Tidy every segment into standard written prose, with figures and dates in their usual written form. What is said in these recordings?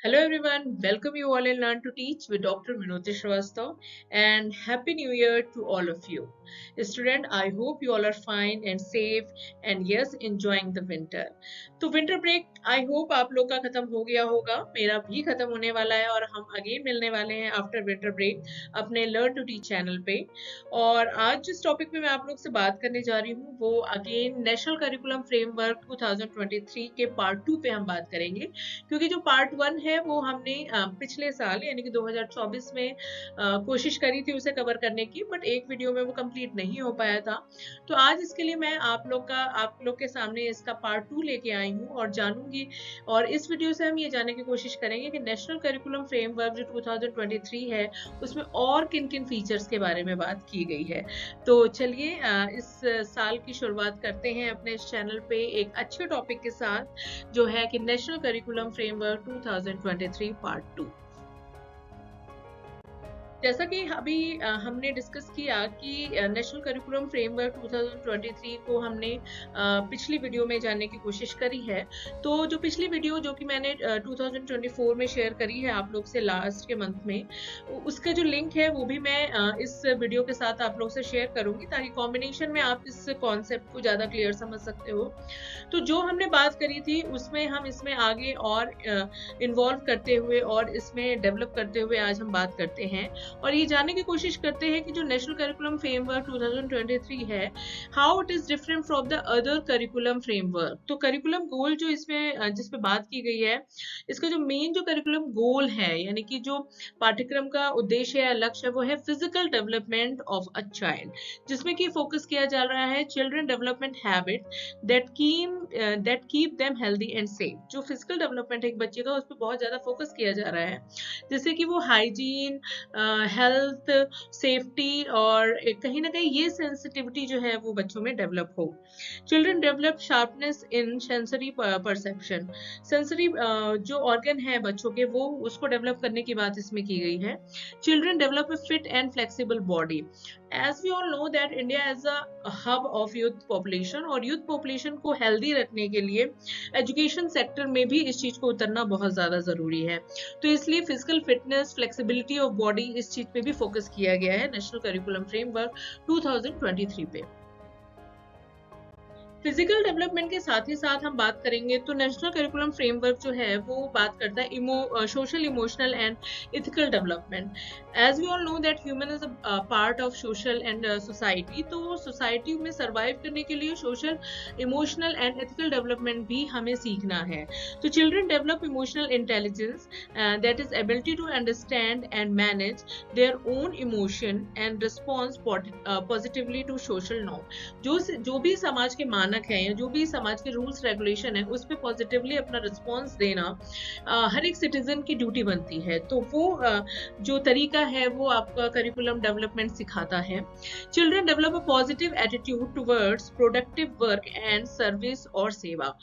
Hello everyone, welcome you all in Learn to Teach with Dr. Vinod Shrivastava and Happy New Year to all of you. Student, I hope you all are fine and safe and yes, enjoying the winter. तो winter break I hope आप लोग का खत्म हो गया होगा, मेरा भी खत्म होने वाला है और हम अगेन मिलने वाले हैं आफ्टर विंटर ब्रेक अपने लर्न टू टीच चैनल पे। और आज जिस टॉपिक पे मैं आप लोग से बात करने जा रही हूँ वो अगेन नेशनल करिकुलम फ्रेमवर्क 2023 के पार्ट 2 पे हम बात करेंगे, क्योंकि जो पार्ट 1 है वो हमने पिछले साल यानी कि 2024 में कोशिश करी थी उसे कवर करने की, बट एक वीडियो में वो कंप्लीट नहीं हो पाया था। तो आज इसके लिए मैं आप लोग के सामने इसका पार्ट 2 लेके आई हूँ और जानूंगी, और इस वीडियो से हम ये जानने की कोशिश करेंगे कि नेशनल करिकुलम फ्रेमवर्क जो 2023 है उसमें और किन किन फीचर्स के बारे में बात की गई है। तो चलिए इस साल की शुरुआत करते हैं अपने इस चैनल पे एक अच्छे टॉपिक के साथ, जो है कि नेशनल करिकुलम फ्रेमवर्क 2023 पार्ट 2। जैसा कि अभी हमने डिस्कस किया कि नेशनल करिकुलम फ्रेमवर्क 2023 को हमने पिछली वीडियो में जानने की कोशिश करी है। तो जो पिछली वीडियो जो कि मैंने 2024 में शेयर करी है आप लोग से लास्ट के मंथ में, उसका जो लिंक है वो भी मैं इस वीडियो के साथ आप लोग से शेयर करूंगी, ताकि कॉम्बिनेशन में आप इस कॉन्सेप्ट को ज़्यादा क्लियर समझ सकते हो। तो जो हमने बात करी थी उसमें हम इसमें आगे और इन्वॉल्व करते हुए और इसमें डेवलप करते हुए आज हम बात करते हैं और ये जानने की कोशिश करते हैं कि जो नेशनल करिकुलम फ्रेमवर्क 2023 है, how it is different from the other curriculum framework. तो करिकुलम गोल जो इसमें जिस पे बात की गई है, इसका जो मेन जो करिकुलम गोल है यानी कि जो पाठ्यक्रम का उद्देश्य या लक्ष्य है वो है physical development of a child, जिसमें कि फोकस किया जा रहा है children development habit that keep them healthy and safe. जो फिजिकल डेवलपमेंट है एक बच्चे का उस पर बहुत ज्यादा फोकस किया जा रहा है, जैसे कि वो हाइजीन, हेल्थ, सेफ्टी और कहीं ना कहीं ये सेंसिटिविटी जो है वो बच्चों में डेवलप हो। चिल्ड्रन डेवलप शार्पनेस इन सेंसरी परसेप्शन। सेंसरी जो ऑर्गन है बच्चों के वो उसको डेवलप करने की बात इसमें की गई है। Children develop a fit and flexible body. As we all know that India as a hub of youth population, और यूथ पॉपुलेशन को हेल्दी रखने के लिए एजुकेशन सेक्टर में भी इस चीज को उतरना बहुत ज्यादा जरूरी है। तो इसलिए physical fitness, flexibility of body, इस चीज पे भी फोकस किया गया है नेशनल करिकुलम फ्रेमवर्क 2023 पे। फिजिकल डेवलपमेंट के साथ ही साथ हम बात करेंगे तो नेशनल करिकुलम फ्रेमवर्क जो है वो बात करता है social, emotional and ethical development. As we all know that human is a part of social and society. तो सोसाइटी में सर्वाइव करने के लिए social, emotional and ethical development भी हमें सीखना है। तो children develop emotional intelligence, that is ability to understand and manage their own emotion and response positively to social norm. जो भी समाज के मानक है या जो भी समाज के रूल्स रेगुलेशन है उस पर पॉजिटिवली अपना रिस्पॉन्स देना हर एक सिटीजन की ड्यूटी बनती है। तो वो जो तरीका है वो आपका करिकुलम डेवलपमेंट सिखाता है। Children develop a positive attitude towards productive work and service और सेवा।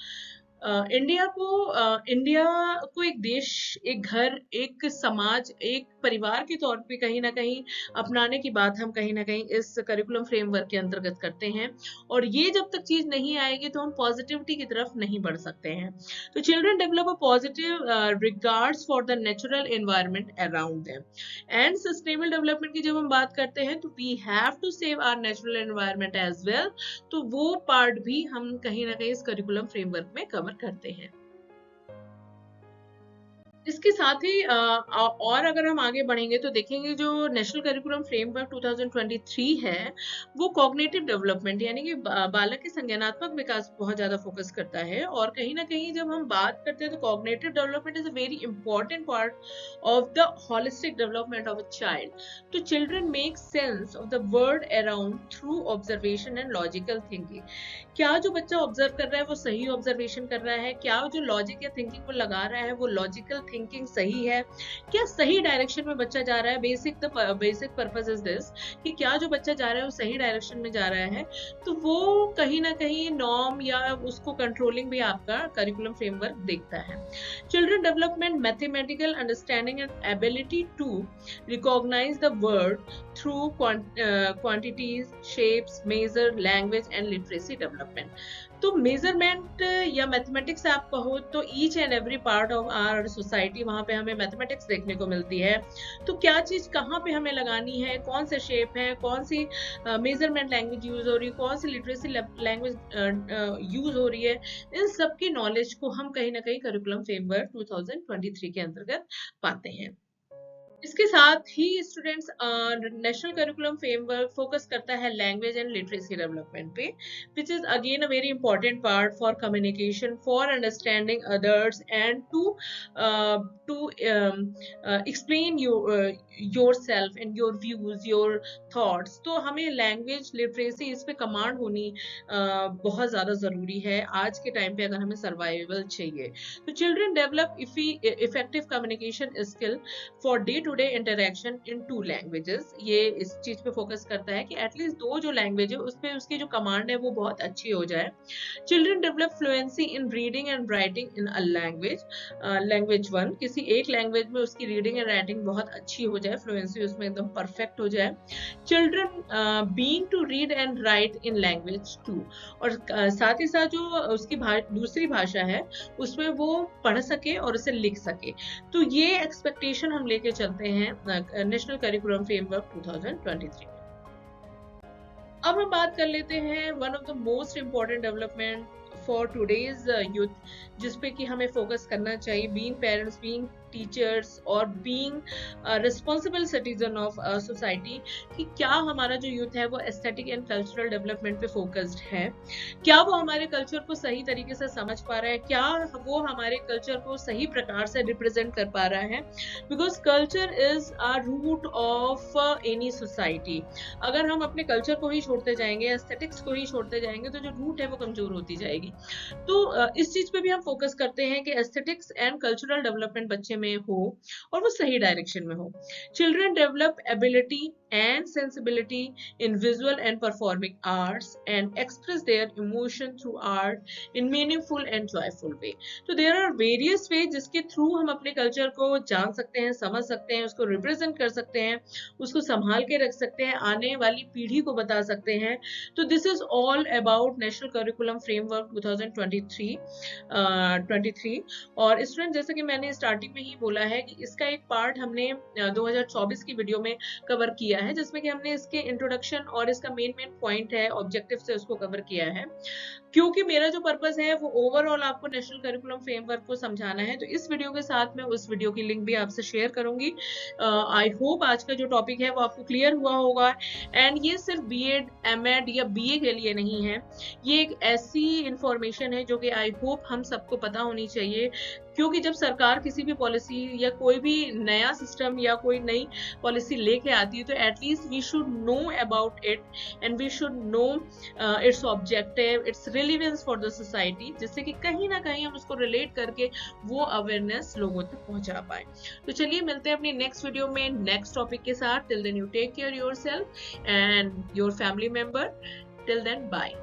इंडिया को एक देश, एक घर, एक समाज, एक परिवार के तौर पे कहीं ना कहीं अपनाने की बात हम कहीं ना कहीं इस करिकुलम फ्रेमवर्क के अंतर्गत करते हैं, और ये जब तक चीज नहीं आएगी तो हम पॉजिटिविटी की तरफ नहीं बढ़ सकते हैं। तो children develop a positive regards for the natural environment around them. And sustainable development की जब हम बात करते हैं तो we have to save our natural environment as well. तो वो पार्ट भी हम कहीं ना कहीं इस करिकुलम फ्रेमवर्क में कवर करते हैं। इसके साथ ही और अगर हम आगे बढ़ेंगे तो देखेंगे जो नेशनल करिकुलम फ्रेमवर्क 2023 है वो कॉग्निटिव डेवलपमेंट यानी कि बालक के संज्ञानात्मक विकास बहुत ज्यादा फोकस करता है। और कहीं ना कहीं जब हम बात करते हैं तो cognitive development is a very important part of the holistic development of a child. तो children make sense of the world around through observation and logical thinking. क्या जो बच्चा ऑब्जर्व कर रहा है वो सही ऑब्जर्वेशन कर रहा है, क्या जो लॉजिक या थिंकिंग को लगा रहा है वो लॉजिकल थिंकिंग सही है, क्या सही डायरेक्शन में बच्चा जा रहा है। बेसिक पर्पस इज दिस कि क्या जो बच्चा जा रहा है वो सही डायरेक्शन में जा रहा है। तो वो कहीं ना कहीं नॉर्म या उसको कंट्रोलिंग भी आपका करिकुलम फ्रेमवर्क देखता है। Children development, mathematical understanding and ability to recognise the world through quantities, shapes, measure, language and literacy development। तो मेजरमेंट या मैथमेटिक्स आप कहो तो each and every part of our society, वहाँ पे हमें मैथमेटिक्स देखने को मिलती है। तो क्या चीज़ कहाँ पे हमें लगानी है, कौन से शेप है, कौन सी मेजरमेंट लैंग्वेज यूज हो रही है, कौन सी लिटरेसी लैंग्वेज यूज हो रही है, इन सब की नॉलेज को हम कहीं ना कहीं करिकुलम फ्रेमवर्क 2023 के अंतर्गत पाते हैं। इसके साथ ही students national curriculum framework focus करता है लैंग्वेज एंड लिटरेसी डेवलपमेंट पे, which is again a very important part for communication, for understanding others and to explain yourself and your views, your thoughts. तो हमें language literacy इस पे command होनी बहुत ज़्यादा ज़रूरी है आज के टाइम पे, अगर हमें सर्वाइवल चाहिए। तो children develop effective communication skill for day to day interaction in 2 languages. ये इस चीज पे फोकस करता है कि एटलीस्ट 2 जो लैंग्वेज है उसपे उसकी जो कमांड है वो बहुत अच्छी हो जाए। Children develop fluency in reading and writing in a language, language 1, किसी एक लैंग्वेज में उसकी रीडिंग एंड राइटिंग बहुत अच्छी हो जाए, फ्लुएंसी उसमें एकदम परफेक्ट हो जाए। Children being to read and write in language 2, और साथ ही साथ जो उसकी दूसरी भाषा है उसमें वो पढ़ सके और उसे लिख सके। तो ये एक्सपेक्टेशन हम लेके चलते हैं नेशनल करिकुलम फ्रेमवर्क 2023। अब हम बात कर लेते हैं one of the most important development for today's youth, जिसपे कि हमें फोकस करना चाहिए, बीइंग पेरेंट्स, बीइंग टीचर्स और being responsible citizen of society, कि क्या हमारा जो यूथ है वो एस्थेटिक एंड कल्चरल डेवलपमेंट पे फोकस्ड है, क्या वो हमारे कल्चर को सही तरीके से समझ पा रहा है, क्या वो हमारे कल्चर को सही प्रकार से रिप्रेजेंट कर पा रहा है। Because culture is a root of any society. अगर हम अपने कल्चर को ही छोड़ते जाएंगे, एस्थेटिक्स को ही छोड़ते जाएंगे, तो जो रूट है वो कमजोर होती जाएगी। तो इस चीज पे भी हम फोकस करते हैं कि एस्थेटिक्स एंड कल्चरल डेवलपमेंट बच्चे में हो और वो सही डायरेक्शन में हो। Children develop ability and sensibility in visual and performing arts and express their emotion through art in meaningful and joyful way. तो there are various ways जिसके थ्रू हम अपने कल्चर को जान सकते हैं, समझ सकते हैं, उसको रिप्रेजेंट कर सकते हैं, उसको संभाल के रख सकते हैं, आने वाली पीढ़ी को बता सकते हैं। तो this is all about national curriculum framework 2023। और स्टूडेंट, जैसे कि मैंने स्टार्टिंग में ही बोला है कि इसका एक पार्ट हमने 2024 की वीडियो में कवर किया है, जिसमें कि हमने इसके इंट्रोडक्शन और इसका मेन पॉइंट है, ऑब्जेक्टिव से उसको कवर किया है, क्योंकि मेरा जो पर्पस है वो ओवरऑल आपको नेशनल करिकुलम फ्रेमवर्क को समझाना है। तो इस वीडियो के साथ मैं उस वीडियो की लिंक भी आपसे शेयर करूंगी। आई होप आज का जो टॉपिक है वो आपको क्लियर हुआ होगा। एंड ये सिर्फ बीएड, एमएड या बीए के लिए नहीं है, ये एक ऐसी इंफॉर्मेशन है जो कि आई होप हम सबको पता होनी चाहिए, क्योंकि जब सरकार किसी भी पॉलिसी या कोई भी नया सिस्टम या कोई नई पॉलिसी लेके आती है, तो at least we should know about it and we should know its objective, its relevance for the society, जिससे कि कहीं ना कहीं हम उसको रिलेट करके वो अवेयरनेस लोगों तक पहुंचा पाए। तो चलिए मिलते हैं अपनी नेक्स्ट वीडियो में नेक्स्ट टॉपिक के साथ। Till then you take care yourself and your family member. Till then bye.